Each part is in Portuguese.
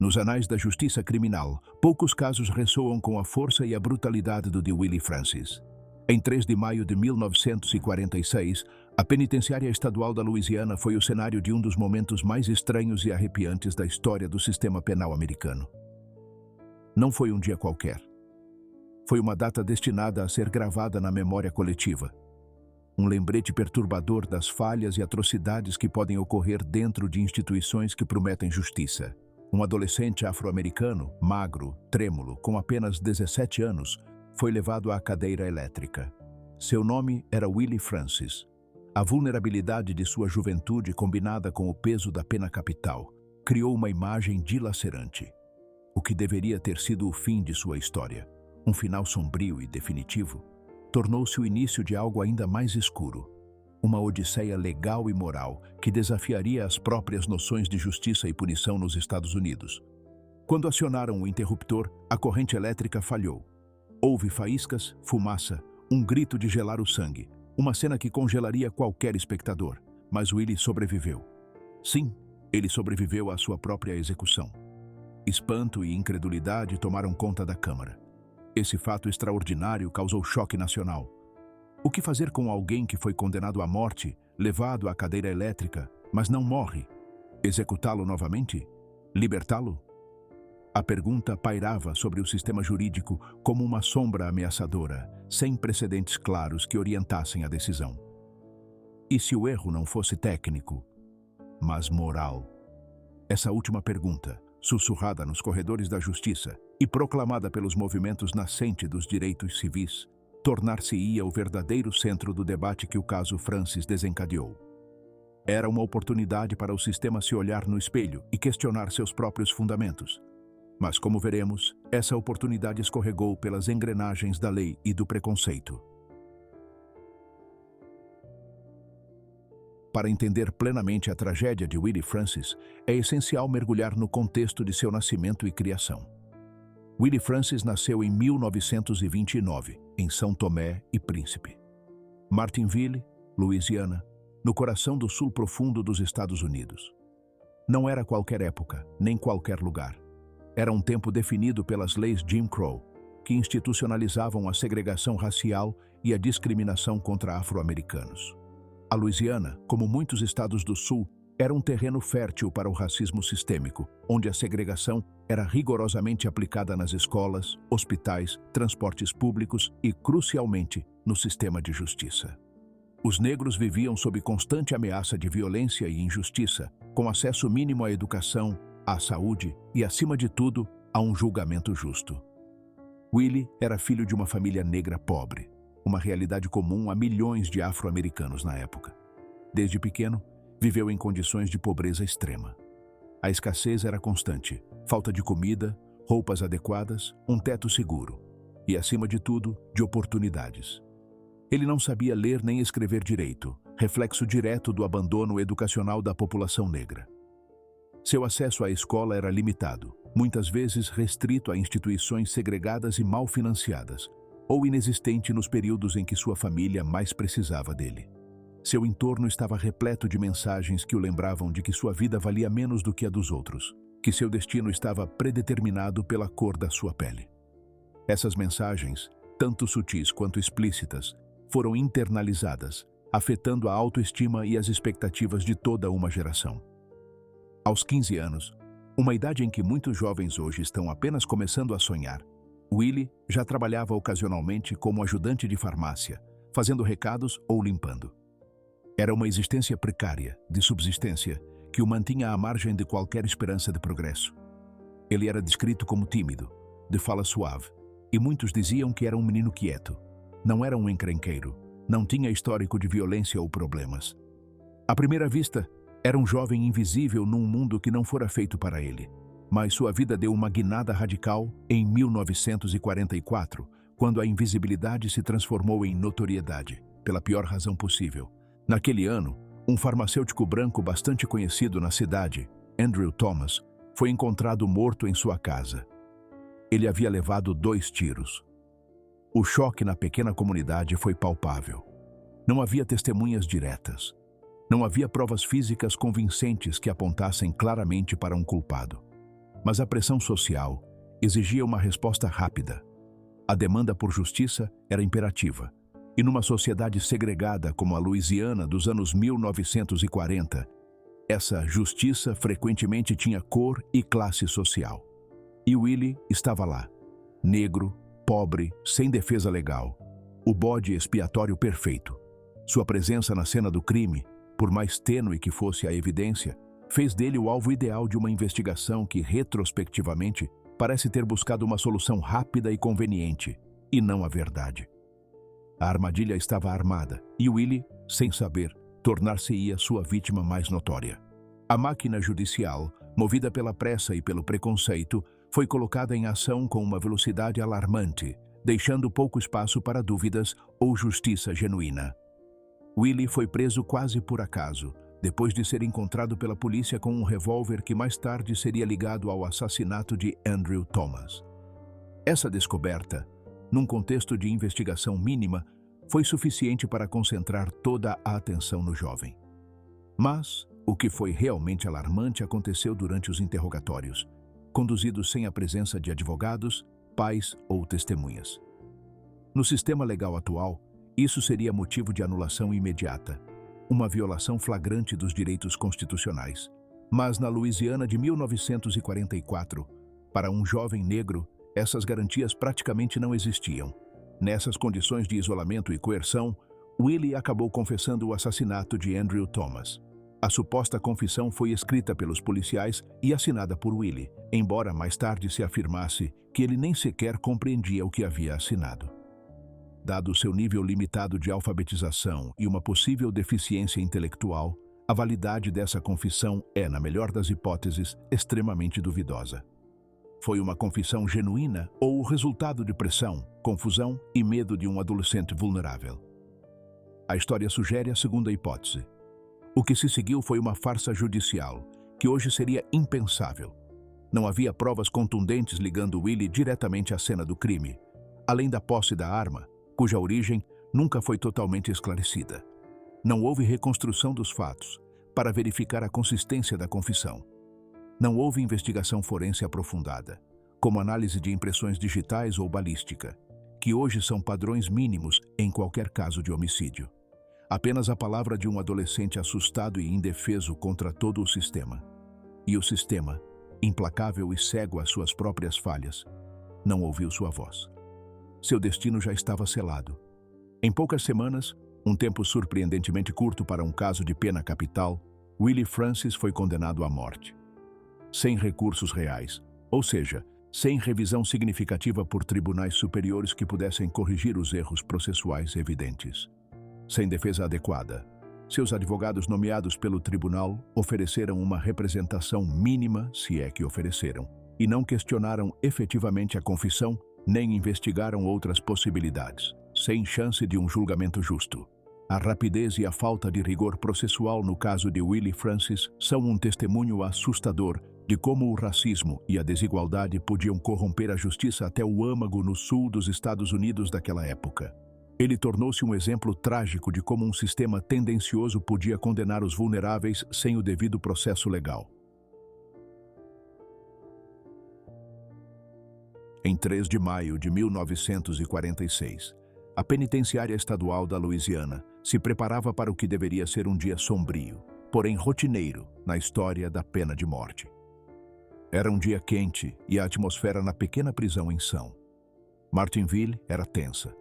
Nos anais da justiça criminal, poucos casos ressoam com a força e a brutalidade do de Willie Francis. Em 3 de maio de 1946, a Penitenciária Estadual da Louisiana foi o cenário de um dos momentos mais estranhos e arrepiantes da história do sistema penal americano. Não foi um dia qualquer. Foi uma data destinada a ser gravada na memória coletiva. Um lembrete perturbador das falhas e atrocidades que podem ocorrer dentro de instituições que prometem justiça. Um adolescente afro-americano, magro, trêmulo, com apenas 17 anos, foi levado à cadeira elétrica. Seu nome era Willie Francis. A vulnerabilidade de sua juventude, combinada com o peso da pena capital, criou uma imagem dilacerante. O que deveria ter sido o fim de sua história, um final sombrio e definitivo, tornou-se o início de algo ainda mais escuro. Uma odisseia legal e moral que desafiaria as próprias noções de justiça e punição nos Estados Unidos. Quando acionaram o interruptor, a corrente elétrica falhou. Houve faíscas, fumaça, um grito de gelar o sangue, uma cena que congelaria qualquer espectador, mas Willie sobreviveu. Sim, ele sobreviveu à sua própria execução. Espanto e incredulidade tomaram conta da Câmara. Esse fato extraordinário causou choque nacional. O que fazer com alguém que foi condenado à morte, levado à cadeira elétrica, mas não morre? Executá-lo novamente? Libertá-lo? A pergunta pairava sobre o sistema jurídico como uma sombra ameaçadora, sem precedentes claros que orientassem a decisão. E se o erro não fosse técnico, mas moral? Essa última pergunta, sussurrada nos corredores da justiça e proclamada pelos movimentos nascentes dos direitos civis, tornar-se-ia o verdadeiro centro do debate que o caso Francis desencadeou. Era uma oportunidade para o sistema se olhar no espelho e questionar seus próprios fundamentos. Mas, como veremos, essa oportunidade escorregou pelas engrenagens da lei e do preconceito. Para entender plenamente a tragédia de Willie Francis, é essencial mergulhar no contexto de seu nascimento e criação. Willie Francis nasceu em 1929, em São Tomé e Príncipe, Martinville, Louisiana, no coração do sul profundo dos Estados Unidos. Não era qualquer época, nem qualquer lugar. Era um tempo definido pelas leis Jim Crow, que institucionalizavam a segregação racial e a discriminação contra afro-americanos. A Louisiana, como muitos estados do Sul, era um terreno fértil para o racismo sistêmico, onde a segregação era rigorosamente aplicada nas escolas, hospitais, transportes públicos e, crucialmente, no sistema de justiça. Os negros viviam sob constante ameaça de violência e injustiça, com acesso mínimo à educação, à saúde e, acima de tudo, a um julgamento justo. Willie era filho de uma família negra pobre, uma realidade comum a milhões de afro-americanos na época. Desde pequeno, viveu em condições de pobreza extrema. A escassez era constante, falta de comida, roupas adequadas, um teto seguro e, acima de tudo, de oportunidades. Ele não sabia ler nem escrever direito, reflexo direto do abandono educacional da população negra. Seu acesso à escola era limitado, muitas vezes restrito a instituições segregadas e mal financiadas, ou inexistente nos períodos em que sua família mais precisava dele. Seu entorno estava repleto de mensagens que o lembravam de que sua vida valia menos do que a dos outros, que seu destino estava predeterminado pela cor da sua pele. Essas mensagens, tanto sutis quanto explícitas, foram internalizadas, afetando a autoestima e as expectativas de toda uma geração. Aos 15 anos, uma idade em que muitos jovens hoje estão apenas começando a sonhar, Willie já trabalhava ocasionalmente como ajudante de farmácia, fazendo recados ou limpando. Era uma existência precária, de subsistência, que o mantinha à margem de qualquer esperança de progresso. Ele era descrito como tímido, de fala suave, e muitos diziam que era um menino quieto. Não era um encrenqueiro, não tinha histórico de violência ou problemas. À primeira vista, era um jovem invisível num mundo que não fora feito para ele. Mas sua vida deu uma guinada radical em 1944, quando a invisibilidade se transformou em notoriedade, pela pior razão possível. Naquele ano, um farmacêutico branco bastante conhecido na cidade, Andrew Thomas, foi encontrado morto em sua casa. Ele havia levado 2 tiros. O choque na pequena comunidade foi palpável. Não havia testemunhas diretas. Não havia provas físicas convincentes que apontassem claramente para um culpado. Mas a pressão social exigia uma resposta rápida. A demanda por justiça era imperativa. E numa sociedade segregada como a Louisiana dos anos 1940, essa justiça frequentemente tinha cor e classe social. E Willie estava lá, negro, pobre, sem defesa legal, o bode expiatório perfeito. Sua presença na cena do crime, por mais tênue que fosse a evidência, fez dele o alvo ideal de uma investigação que, retrospectivamente, parece ter buscado uma solução rápida e conveniente, e não a verdade. A armadilha estava armada, e Willie, sem saber, tornar-se-ia sua vítima mais notória. A máquina judicial, movida pela pressa e pelo preconceito, foi colocada em ação com uma velocidade alarmante, deixando pouco espaço para dúvidas ou justiça genuína. Willie foi preso quase por acaso, depois de ser encontrado pela polícia com um revólver que mais tarde seria ligado ao assassinato de Andrew Thomas. Essa descoberta, num contexto de investigação mínima, foi suficiente para concentrar toda a atenção no jovem. Mas o que foi realmente alarmante aconteceu durante os interrogatórios, conduzidos sem a presença de advogados, pais ou testemunhas. No sistema legal atual, isso seria motivo de anulação imediata, uma violação flagrante dos direitos constitucionais. Mas na Louisiana de 1944, para um jovem negro, essas garantias praticamente não existiam. Nessas condições de isolamento e coerção, Willie acabou confessando o assassinato de Andrew Thomas. A suposta confissão foi escrita pelos policiais e assinada por Willie, embora mais tarde se afirmasse que ele nem sequer compreendia o que havia assinado. Dado seu nível limitado de alfabetização e uma possível deficiência intelectual, a validade dessa confissão é, na melhor das hipóteses, extremamente duvidosa. Foi uma confissão genuína ou o resultado de pressão, confusão e medo de um adolescente vulnerável? A história sugere a segunda hipótese. O que se seguiu foi uma farsa judicial, que hoje seria impensável. Não havia provas contundentes ligando Willie diretamente à cena do crime, além da posse da arma, cuja origem nunca foi totalmente esclarecida. Não houve reconstrução dos fatos para verificar a consistência da confissão. Não houve investigação forense aprofundada, como análise de impressões digitais ou balística, que hoje são padrões mínimos em qualquer caso de homicídio. Apenas a palavra de um adolescente assustado e indefeso contra todo o sistema. E o sistema, implacável e cego às suas próprias falhas, não ouviu sua voz. Seu destino já estava selado. Em poucas semanas, um tempo surpreendentemente curto para um caso de pena capital, Willie Francis foi condenado à morte. Sem recursos reais, ou seja, sem revisão significativa por tribunais superiores que pudessem corrigir os erros processuais evidentes. Sem defesa adequada, seus advogados nomeados pelo tribunal ofereceram uma representação mínima, se é que ofereceram, e não questionaram efetivamente a confissão, nem investigaram outras possibilidades, sem chance de um julgamento justo. A rapidez e a falta de rigor processual no caso de Willie Francis são um testemunho assustador de como o racismo e a desigualdade podiam corromper a justiça até o âmago no sul dos Estados Unidos daquela época. Ele tornou-se um exemplo trágico de como um sistema tendencioso podia condenar os vulneráveis sem o devido processo legal. Em 3 de maio de 1946, a Penitenciária Estadual da Louisiana se preparava para o que deveria ser um dia sombrio, porém rotineiro, na história da pena de morte. Era um dia quente e a atmosfera na pequena prisão em São Martinville era tensa,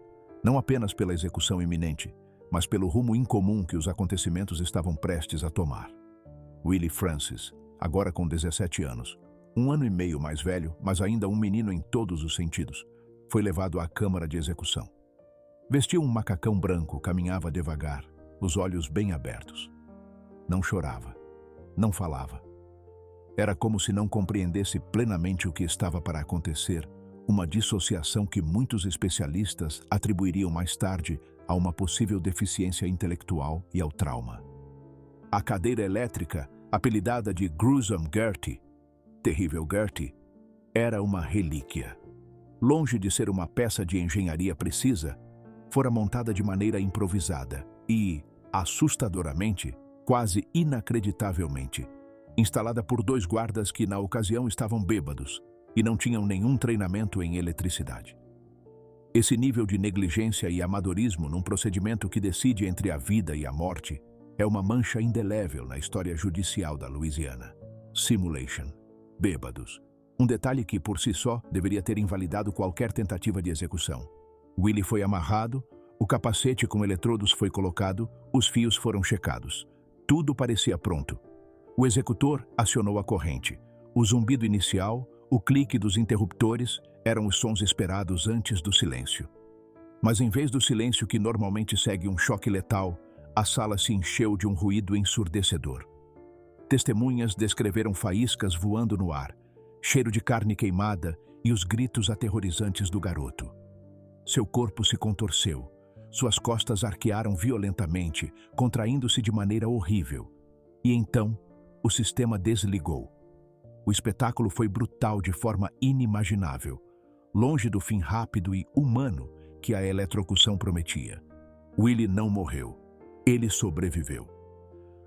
não apenas pela execução iminente, mas pelo rumo incomum que os acontecimentos estavam prestes a tomar. Willie Francis, agora com 17 anos, um ano e meio mais velho, mas ainda um menino em todos os sentidos, foi levado à câmara de execução. Vestia um macacão branco, caminhava devagar, os olhos bem abertos. Não chorava, não falava. Era como se não compreendesse plenamente o que estava para acontecer, uma dissociação que muitos especialistas atribuiriam mais tarde a uma possível deficiência intelectual e ao trauma. A cadeira elétrica, apelidada de Gruesome Gertie, Terrível Gertie, era uma relíquia. Longe de ser uma peça de engenharia precisa, fora montada de maneira improvisada e, assustadoramente, quase inacreditavelmente, instalada por 2 guardas que, na ocasião, estavam bêbados e não tinham nenhum treinamento em eletricidade. Esse nível de negligência e amadorismo num procedimento que decide entre a vida e a morte é uma mancha indelével na história judicial da Louisiana. Simulation. Bêbados. Um detalhe que, por si só, deveria ter invalidado qualquer tentativa de execução. Willie foi amarrado, o capacete com eletrodos foi colocado, os fios foram checados. Tudo parecia pronto. O executor acionou a corrente. O zumbido inicial, o clique dos interruptores eram os sons esperados antes do silêncio. Mas em vez do silêncio que normalmente segue um choque letal, a sala se encheu de um ruído ensurdecedor. Testemunhas descreveram faíscas voando no ar, cheiro de carne queimada e os gritos aterrorizantes do garoto. Seu corpo se contorceu, suas costas arquearam violentamente, contraindo-se de maneira horrível. E então, o sistema desligou. O espetáculo foi brutal de forma inimaginável, longe do fim rápido e humano que a eletrocução prometia. Willie não morreu. Ele sobreviveu.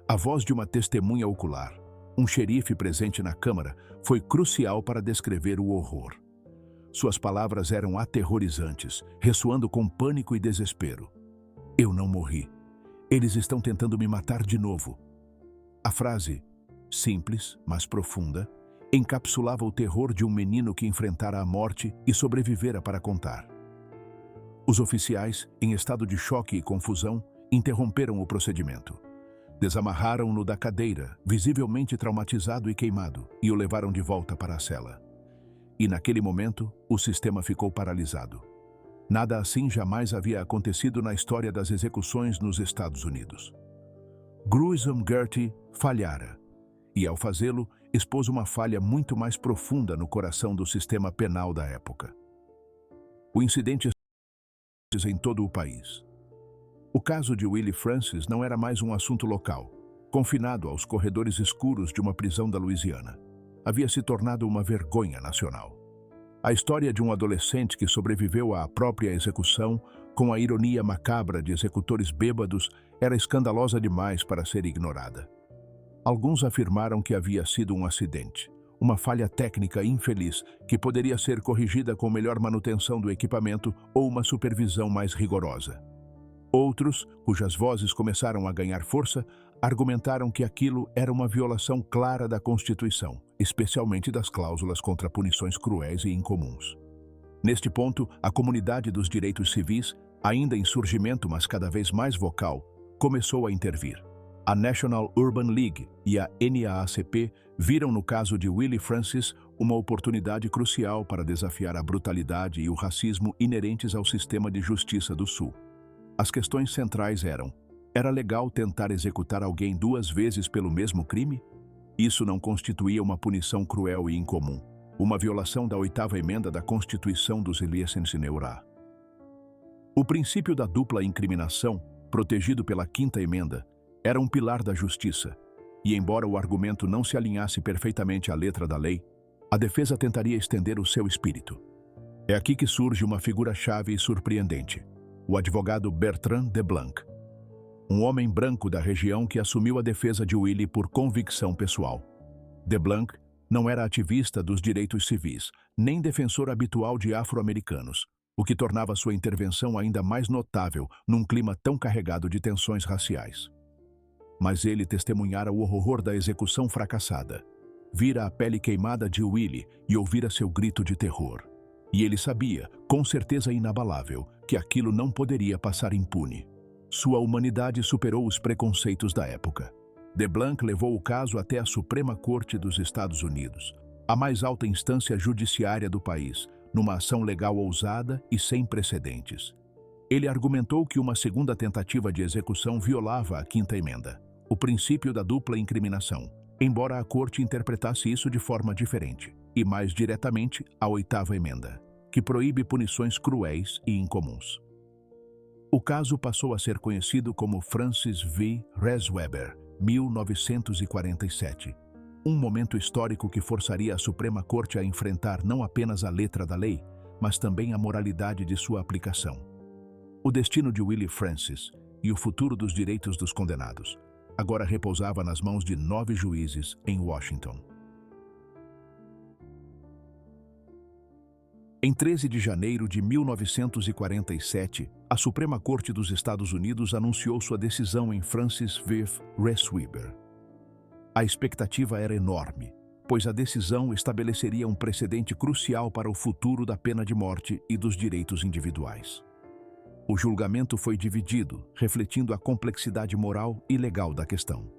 A voz de uma testemunha ocular, um xerife presente na câmara, foi crucial para descrever o horror. Suas palavras eram aterrorizantes, ressoando com pânico e desespero. Eu não morri. Eles estão tentando me matar de novo. A frase, simples, mas profunda, encapsulava o terror de um menino que enfrentara a morte e sobrevivera para contar. Os oficiais, em estado de choque e confusão, interromperam o procedimento. Desamarraram-no da cadeira, visivelmente traumatizado e queimado, e o levaram de volta para a cela. E naquele momento, o sistema ficou paralisado. Nada assim jamais havia acontecido na história das execuções nos Estados Unidos. Gruesome Gertie falhara, e ao fazê-lo, expôs uma falha muito mais profunda no coração do sistema penal da época. O incidente em todo o país. O caso de Willie Francis não era mais um assunto local, confinado aos corredores escuros de uma prisão da Louisiana. Havia se tornado uma vergonha nacional. A história de um adolescente que sobreviveu à própria execução, com a ironia macabra de executores bêbados, era escandalosa demais para ser ignorada. Alguns afirmaram que havia sido um acidente, uma falha técnica infeliz que poderia ser corrigida com melhor manutenção do equipamento ou uma supervisão mais rigorosa. Outros, cujas vozes começaram a ganhar força, argumentaram que aquilo era uma violação clara da Constituição, especialmente das cláusulas contra punições cruéis e incomuns. Neste ponto, a comunidade dos direitos civis, ainda em surgimento mas cada vez mais vocal, começou a intervir. A National Urban League e a NAACP viram no caso de Willie Francis uma oportunidade crucial para desafiar a brutalidade e o racismo inerentes ao sistema de justiça do Sul. As questões centrais eram: era legal tentar executar alguém 2 vezes pelo mesmo crime? Isso não constituía uma punição cruel e incomum, uma violação da 8ª emenda da Constituição dos Licenciatura. O princípio da dupla incriminação, protegido pela 5ª emenda, era um pilar da justiça, e embora o argumento não se alinhasse perfeitamente à letra da lei, a defesa tentaria estender o seu espírito. É aqui que surge uma figura-chave e surpreendente: o advogado Bertrand DeBlanc, um homem branco da região que assumiu a defesa de Willie por convicção pessoal. DeBlanc não era ativista dos direitos civis, nem defensor habitual de afro-americanos, o que tornava sua intervenção ainda mais notável num clima tão carregado de tensões raciais. Mas ele testemunhara o horror da execução fracassada, vira a pele queimada de Willie e ouvira seu grito de terror. E ele sabia, com certeza inabalável, que aquilo não poderia passar impune. Sua humanidade superou os preconceitos da época. DeBlanc levou o caso até a Suprema Corte dos Estados Unidos, a mais alta instância judiciária do país, numa ação legal ousada e sem precedentes. Ele argumentou que uma segunda tentativa de execução violava a 5ª emenda, o princípio da dupla incriminação, embora a Corte interpretasse isso de forma diferente, e mais diretamente a 8ª emenda, que proíbe punições cruéis e incomuns. O caso passou a ser conhecido como Francis v. Resweber, 1947, um momento histórico que forçaria a Suprema Corte a enfrentar não apenas a letra da lei, mas também a moralidade de sua aplicação. O destino de Willie Francis e o futuro dos direitos dos condenados. agora repousava nas mãos de 9 juízes em Washington. Em 13 de janeiro de 1947, a Suprema Corte dos Estados Unidos anunciou sua decisão em Francis v. Resweber. A expectativa era enorme, pois a decisão estabeleceria um precedente crucial para o futuro da pena de morte e dos direitos individuais. O julgamento foi dividido, refletindo a complexidade moral e legal da questão.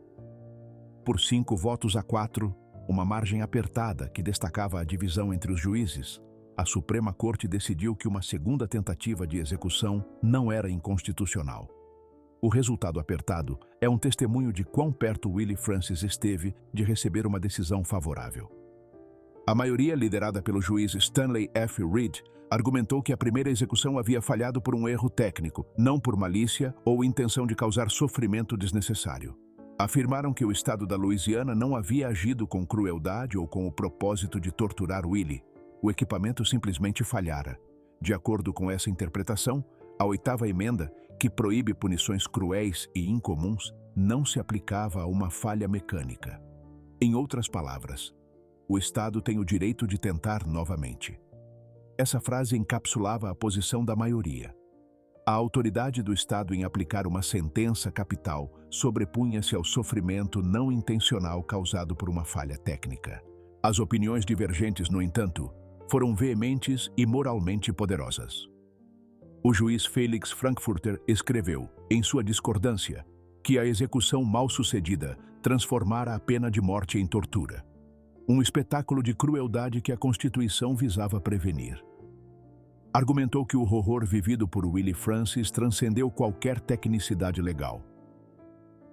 Por 5 votos a 4, uma margem apertada que destacava a divisão entre os juízes, a Suprema Corte decidiu que uma segunda tentativa de execução não era inconstitucional. O resultado apertado é um testemunho de quão perto Willie Francis esteve de receber uma decisão favorável. A maioria, liderada pelo juiz Stanley F. Reed, argumentou que a primeira execução havia falhado por um erro técnico, não por malícia ou intenção de causar sofrimento desnecessário. Afirmaram que o estado da Louisiana não havia agido com crueldade ou com o propósito de torturar Willie. O equipamento simplesmente falhara. De acordo com essa interpretação, a 8ª emenda, que proíbe punições cruéis e incomuns, não se aplicava a uma falha mecânica. Em outras palavras, o Estado tem o direito de tentar novamente. Essa frase encapsulava a posição da maioria. A autoridade do Estado em aplicar uma sentença capital sobrepunha-se ao sofrimento não intencional causado por uma falha técnica. As opiniões divergentes, no entanto, foram veementes e moralmente poderosas. O juiz Felix Frankfurter escreveu, em sua discordância, que a execução mal-sucedida transformara a pena de morte em tortura. Um espetáculo de crueldade que a Constituição visava prevenir. Argumentou que o horror vivido por Willie Francis transcendeu qualquer tecnicidade legal.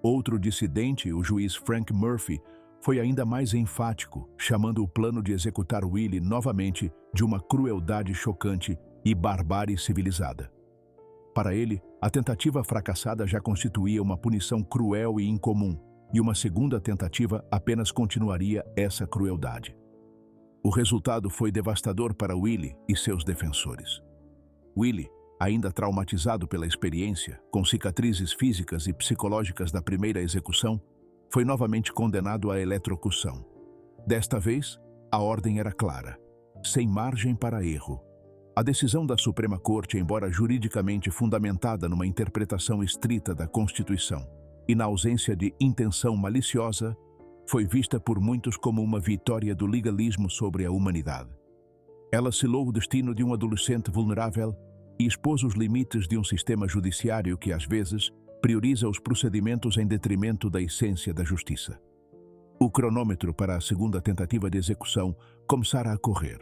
Outro dissidente, o juiz Frank Murphy, foi ainda mais enfático, chamando o plano de executar Willie novamente de uma crueldade chocante e barbárie civilizada. Para ele, a tentativa fracassada já constituía uma punição cruel e incomum, e uma segunda tentativa apenas continuaria essa crueldade. O resultado foi devastador para Willie e seus defensores. Willie, ainda traumatizado pela experiência, com cicatrizes físicas e psicológicas da primeira execução, foi novamente condenado à eletrocução. Desta vez, a ordem era clara, sem margem para erro. A decisão da Suprema Corte, embora juridicamente fundamentada numa interpretação estrita da Constituição e na ausência de intenção maliciosa, foi vista por muitos como uma vitória do legalismo sobre a humanidade. Ela selou o destino de um adolescente vulnerável e expôs os limites de um sistema judiciário que, às vezes, prioriza os procedimentos em detrimento da essência da justiça. O cronômetro para a segunda tentativa de execução começara a correr.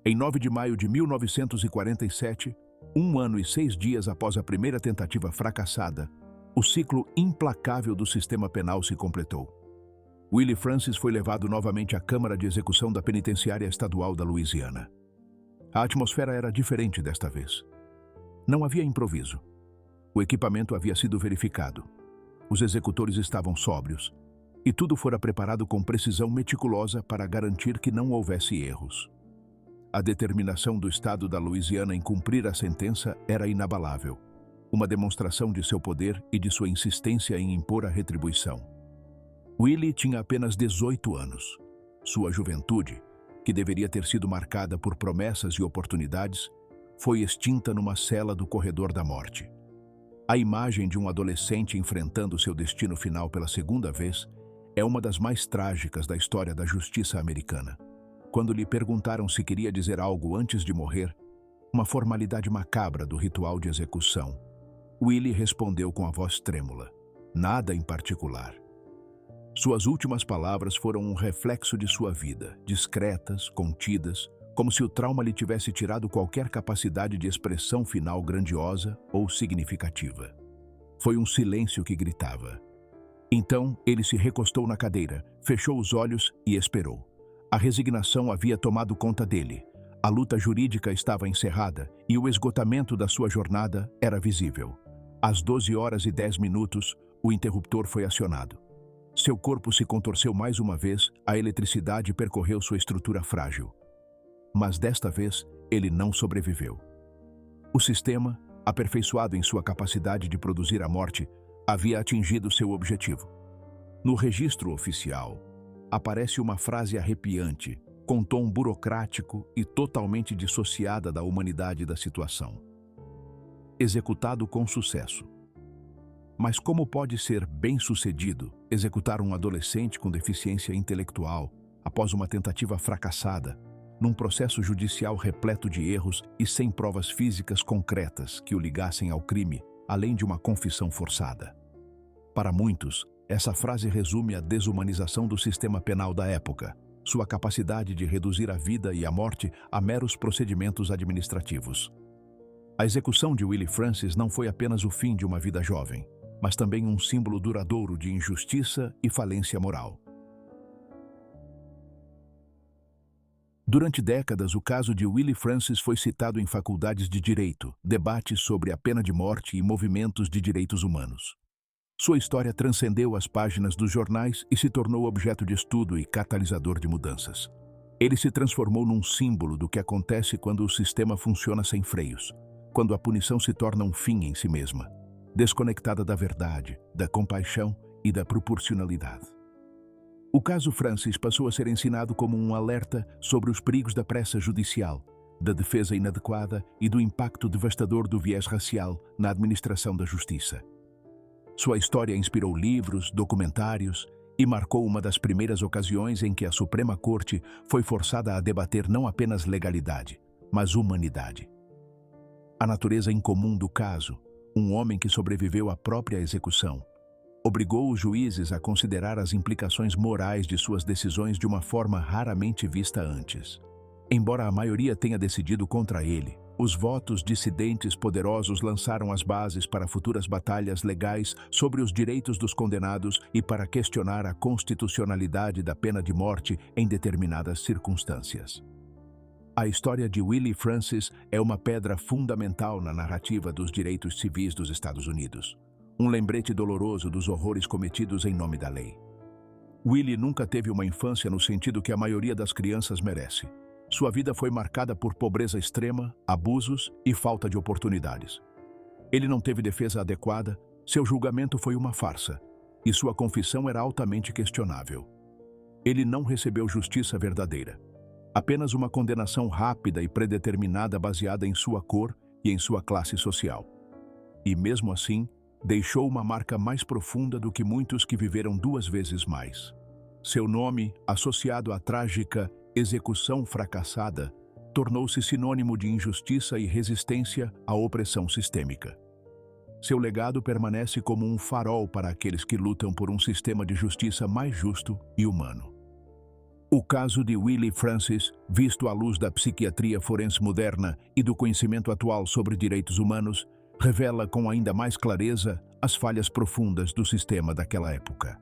Em 9 de maio de 1947, 1 ano e 6 dias após a primeira tentativa fracassada, o ciclo implacável do sistema penal se completou. Willie Francis foi levado novamente à Câmara de Execução da Penitenciária Estadual da Louisiana. A atmosfera era diferente desta vez. Não havia improviso. O equipamento havia sido verificado. Os executores estavam sóbrios. E tudo fora preparado com precisão meticulosa para garantir que não houvesse erros. A determinação do Estado da Louisiana em cumprir a sentença era inabalável. Uma demonstração de seu poder e de sua insistência em impor a retribuição. Willie tinha apenas 18 anos. Sua juventude, que deveria ter sido marcada por promessas e oportunidades, foi extinta numa cela do corredor da morte. A imagem de um adolescente enfrentando seu destino final pela segunda vez é uma das mais trágicas da história da justiça americana. Quando lhe perguntaram se queria dizer algo antes de morrer, uma formalidade macabra do ritual de execução, Willie respondeu com a voz trêmula: "Nada em particular." Suas últimas palavras foram um reflexo de sua vida, discretas, contidas, como se o trauma lhe tivesse tirado qualquer capacidade de expressão final grandiosa ou significativa. Foi um silêncio que gritava. Então, ele se recostou na cadeira, fechou os olhos e esperou. A resignação havia tomado conta dele. A luta jurídica estava encerrada e o esgotamento da sua jornada era visível. Às 12h10, o interruptor foi acionado. Seu corpo se contorceu mais uma vez, a eletricidade percorreu sua estrutura frágil. Mas desta vez, ele não sobreviveu. O sistema, aperfeiçoado em sua capacidade de produzir a morte, havia atingido seu objetivo. No registro oficial, aparece uma frase arrepiante, com tom burocrático e totalmente dissociada da humanidade da situação. Executado com sucesso. Mas como pode ser bem-sucedido executar um adolescente com deficiência intelectual após uma tentativa fracassada, num processo judicial repleto de erros e sem provas físicas concretas que o ligassem ao crime, além de uma confissão forçada? Para muitos, essa frase resume a desumanização do sistema penal da época, sua capacidade de reduzir a vida e a morte a meros procedimentos administrativos. A execução de Willie Francis não foi apenas o fim de uma vida jovem, mas também um símbolo duradouro de injustiça e falência moral. Durante décadas, o caso de Willie Francis foi citado em faculdades de direito, debates sobre a pena de morte e movimentos de direitos humanos. Sua história transcendeu as páginas dos jornais e se tornou objeto de estudo e catalisador de mudanças. Ele se transformou num símbolo do que acontece quando o sistema funciona sem freios, quando a punição se torna um fim em si mesma, desconectada da verdade, da compaixão e da proporcionalidade. O caso Francis passou a ser ensinado como um alerta sobre os perigos da pressa judicial, da defesa inadequada e do impacto devastador do viés racial na administração da justiça. Sua história inspirou livros, documentários e marcou uma das primeiras ocasiões em que a Suprema Corte foi forçada a debater não apenas legalidade, mas humanidade. A natureza incomum do caso, um homem que sobreviveu à própria execução, obrigou os juízes a considerar as implicações morais de suas decisões de uma forma raramente vista antes. Embora a maioria tenha decidido contra ele, os votos dissidentes poderosos lançaram as bases para futuras batalhas legais sobre os direitos dos condenados e para questionar a constitucionalidade da pena de morte em determinadas circunstâncias. A história de Willie Francis é uma pedra fundamental na narrativa dos direitos civis dos Estados Unidos, um lembrete doloroso dos horrores cometidos em nome da lei. Willie nunca teve uma infância no sentido que a maioria das crianças merece. Sua vida foi marcada por pobreza extrema, abusos e falta de oportunidades. Ele não teve defesa adequada, seu julgamento foi uma farsa, e sua confissão era altamente questionável. Ele não recebeu justiça verdadeira, apenas uma condenação rápida e predeterminada baseada em sua cor e em sua classe social. E mesmo assim, deixou uma marca mais profunda do que muitos que viveram 2 vezes mais. Seu nome, associado à trágica execução fracassada, tornou-se sinônimo de injustiça e resistência à opressão sistêmica. Seu legado permanece como um farol para aqueles que lutam por um sistema de justiça mais justo e humano. O caso de Willie Francis, visto à luz da psiquiatria forense moderna e do conhecimento atual sobre direitos humanos, revela com ainda mais clareza as falhas profundas do sistema daquela época.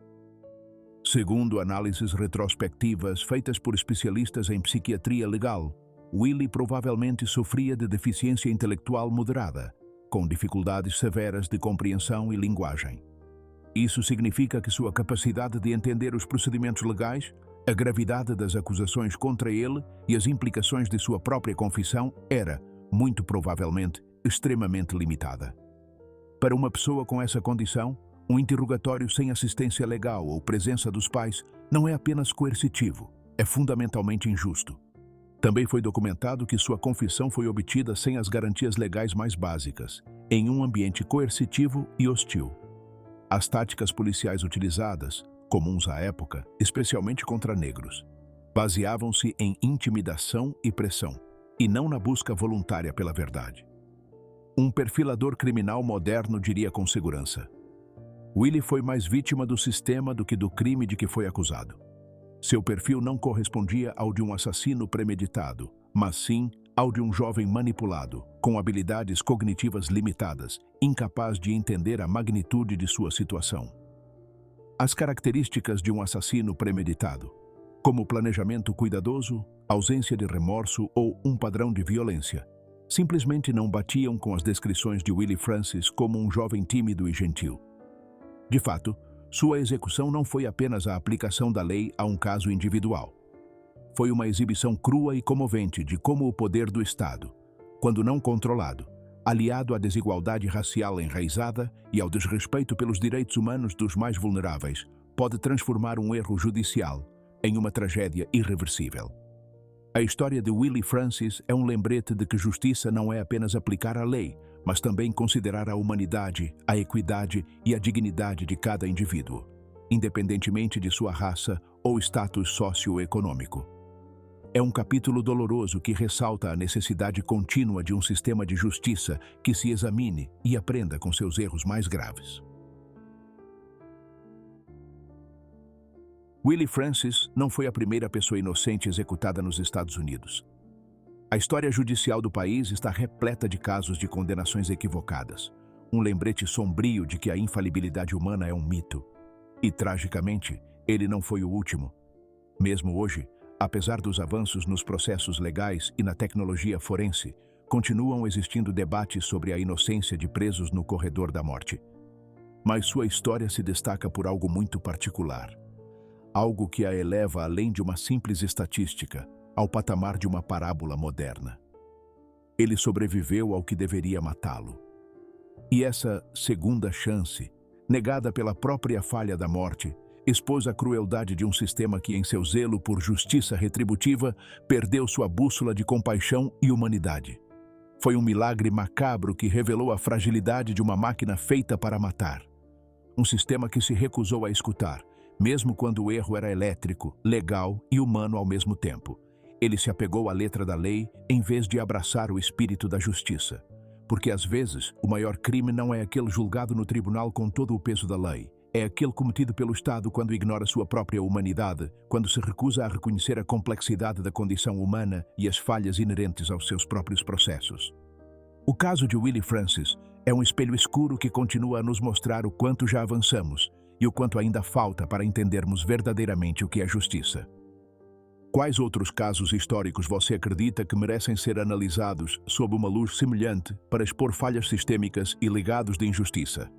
Segundo análises retrospectivas feitas por especialistas em psiquiatria legal, Willie provavelmente sofria de deficiência intelectual moderada, com dificuldades severas de compreensão e linguagem. Isso significa que sua capacidade de entender os procedimentos legais, a gravidade das acusações contra ele e as implicações de sua própria confissão era, muito provavelmente, extremamente limitada. Para uma pessoa com essa condição, um interrogatório sem assistência legal ou presença dos pais não é apenas coercitivo, é fundamentalmente injusto. Também foi documentado que sua confissão foi obtida sem as garantias legais mais básicas, em um ambiente coercitivo e hostil. As táticas policiais utilizadas, comuns à época, especialmente contra negros, baseavam-se em intimidação e pressão, e não na busca voluntária pela verdade. Um perfilador criminal moderno diria com segurança: Willie foi mais vítima do sistema do que do crime de que foi acusado. Seu perfil não correspondia ao de um assassino premeditado, mas sim ao de um jovem manipulado, com habilidades cognitivas limitadas, incapaz de entender a magnitude de sua situação. As características de um assassino premeditado, como planejamento cuidadoso, ausência de remorso ou um padrão de violência, simplesmente não batiam com as descrições de Willie Francis como um jovem tímido e gentil. De fato, sua execução não foi apenas a aplicação da lei a um caso individual. Foi uma exibição crua e comovente de como o poder do Estado, quando não controlado, aliado à desigualdade racial enraizada e ao desrespeito pelos direitos humanos dos mais vulneráveis, pode transformar um erro judicial em uma tragédia irreversível. A história de Willie Francis é um lembrete de que justiça não é apenas aplicar a lei, mas também considerar a humanidade, a equidade e a dignidade de cada indivíduo, independentemente de sua raça ou status socioeconômico. É um capítulo doloroso que ressalta a necessidade contínua de um sistema de justiça que se examine e aprenda com seus erros mais graves. Willie Francis não foi a primeira pessoa inocente executada nos Estados Unidos. A história judicial do país está repleta de casos de condenações equivocadas, um lembrete sombrio de que a infalibilidade humana é um mito. E, tragicamente, ele não foi o último. Mesmo hoje, apesar dos avanços nos processos legais e na tecnologia forense, continuam existindo debates sobre a inocência de presos no corredor da morte. Mas sua história se destaca por algo muito particular. Algo que a eleva além de uma simples estatística, ao patamar de uma parábola moderna. Ele sobreviveu ao que deveria matá-lo. E essa segunda chance, negada pela própria falha da morte, expôs a crueldade de um sistema que, em seu zelo por justiça retributiva, perdeu sua bússola de compaixão e humanidade. Foi um milagre macabro que revelou a fragilidade de uma máquina feita para matar. Um sistema que se recusou a escutar, mesmo quando o erro era elétrico, legal e humano ao mesmo tempo. Ele se apegou à letra da lei em vez de abraçar o espírito da justiça. Porque, às vezes, o maior crime não é aquele julgado no tribunal com todo o peso da lei. É aquele cometido pelo Estado quando ignora sua própria humanidade, quando se recusa a reconhecer a complexidade da condição humana e as falhas inerentes aos seus próprios processos. O caso de Willie Francis é um espelho escuro que continua a nos mostrar o quanto já avançamos e o quanto ainda falta para entendermos verdadeiramente o que é justiça. Quais outros casos históricos você acredita que merecem ser analisados sob uma luz semelhante para expor falhas sistêmicas e legados de injustiça?